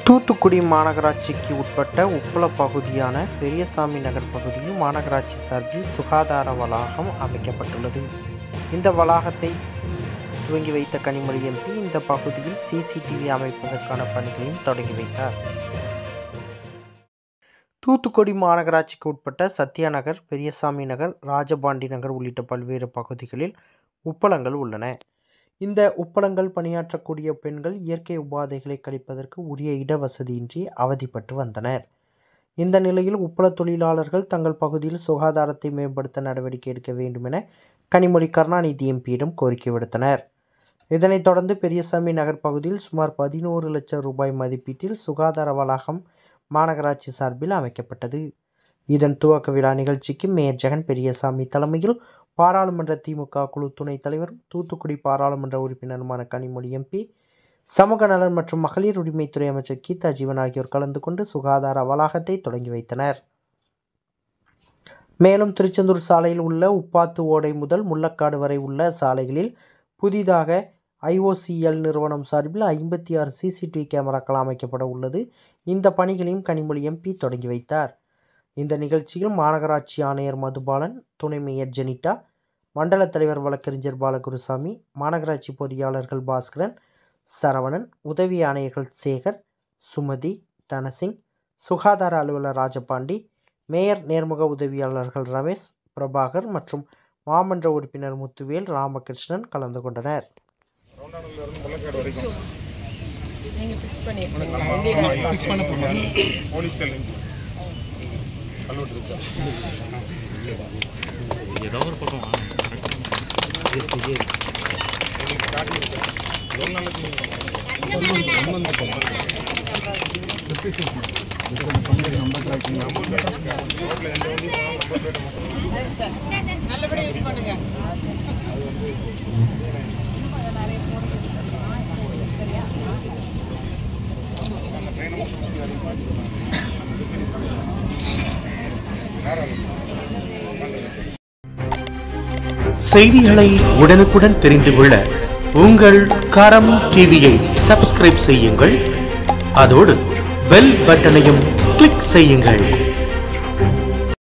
தூத்துக்குடி மாநகராட்சிக்கு உட்பட்ட உப்பள பகுதியான பெரியசாமி நகர் பகுதியில் மாநகராட்சி சார்பில் சுகாதார வளாகம் அமைக்கப்பட்டுள்ளது. இந்த வளாகத்தை துவங்கி வைத்த கனிமொழி எம்பி இந்த பகுதியில் சிசிடிவி அமைப்பதற்கான பணிகளையும் தொடங்கி வைத்தார். தூத்துக்குடி மாநகராட்சிக்கு உட்பட்ட சத்யா நகர், பெரியசாமி நகர், ராஜபாண்டி நகர் உள்ளிட்ட பல்வேறு பகுதிகளில் உப்பளங்கள் உள்ளன. இந்த உப்பளங்கள் பணியாற்றக்கூடிய பெண்கள் இயற்கை உபாதைகளை கழிப்பதற்கு உரிய இடவசதியின்றி அவதிப்பட்டு வந்தனர். இந்த நிலையில் உப்பள தொழிலாளர்கள் தங்கள் பகுதியில் சுகாதாரத்தை மேம்படுத்த நடவடிக்கை எடுக்க வேண்டும் என கனிமொழி கருணாநிதி எம்பியிடம் கோரிக்கை விடுத்தனர். இதனைத் தொடர்ந்து பெரியசாமி நகர் பகுதியில் சுமார் 11 லட்சம் ரூபாய் மதிப்பீட்டில் சுகாதார வளாகம் மாநகராட்சி சார்பில் அமைக்கப்பட்டது. இதன் துவக்க விழா நிகழ்ச்சிக்கு மேயர் ஜெகன் பெரியசாமி தலைமையில் பாராளுமன்ற திமுக குழு துணைத் தலைவரும் தூத்துக்குடி பாராளுமன்ற உறுப்பினருமான கனிமொழி எம்பி, சமூக நலன் மற்றும் மகளிர் உரிமைத்துறை அமைச்சர் கீதா ஜீவன் ஆகியோர் கலந்து கொண்டு சுகாதார வளாகத்தை தொடங்கி வைத்தனர். மேலும் திருச்செந்தூர் சாலையில் உள்ள உப்பாத்து ஓடை முதல் முள்ளக்காடு வரை உள்ள சாலைகளில் புதிதாக IOCL நிறுவனம் சார்பில் 56 சிசிடிவி கேமராக்கள் அமைக்கப்பட உள்ளது. இந்த பணிகளையும் கனிமொழி எம்பி தொடங்கி வைத்தார். இந்த நிகழ்ச்சியில் மாநகராட்சி ஆணையர் மதுபாலன், துணை மேயர் ஜெனிட்டா, மண்டல தலைவர் வழக்கறிஞர் பாலகுருசாமி, மாநகராட்சி பொறியாளர்கள் பாஸ்கரன், சரவணன், உதவி ஆணையர்கள் சேகர், சுமதி, தனசிங், சுகாதார அலுவலர் ராஜபாண்டி, மேயர் நேர்முக உதவியாளர்கள் ரமேஷ், பிரபாகர் மற்றும் மாமன்ற உறுப்பினர் முத்துவேல், ராமகிருஷ்ணன் கலந்து கொண்டனர். ஏதோ ஒரு பக்கம் நல்லபடியாக யூஸ் பண்ணுங்க. செய்திகளை உடனுக்குடன் தெரிந்து கொள்ள உங்கள் கரம் டிவியை சப்ஸ்கிரைப் செய்யுங்கள். அதோடு பெல் பட்டனையும் கிளிக் செய்யுங்கள்.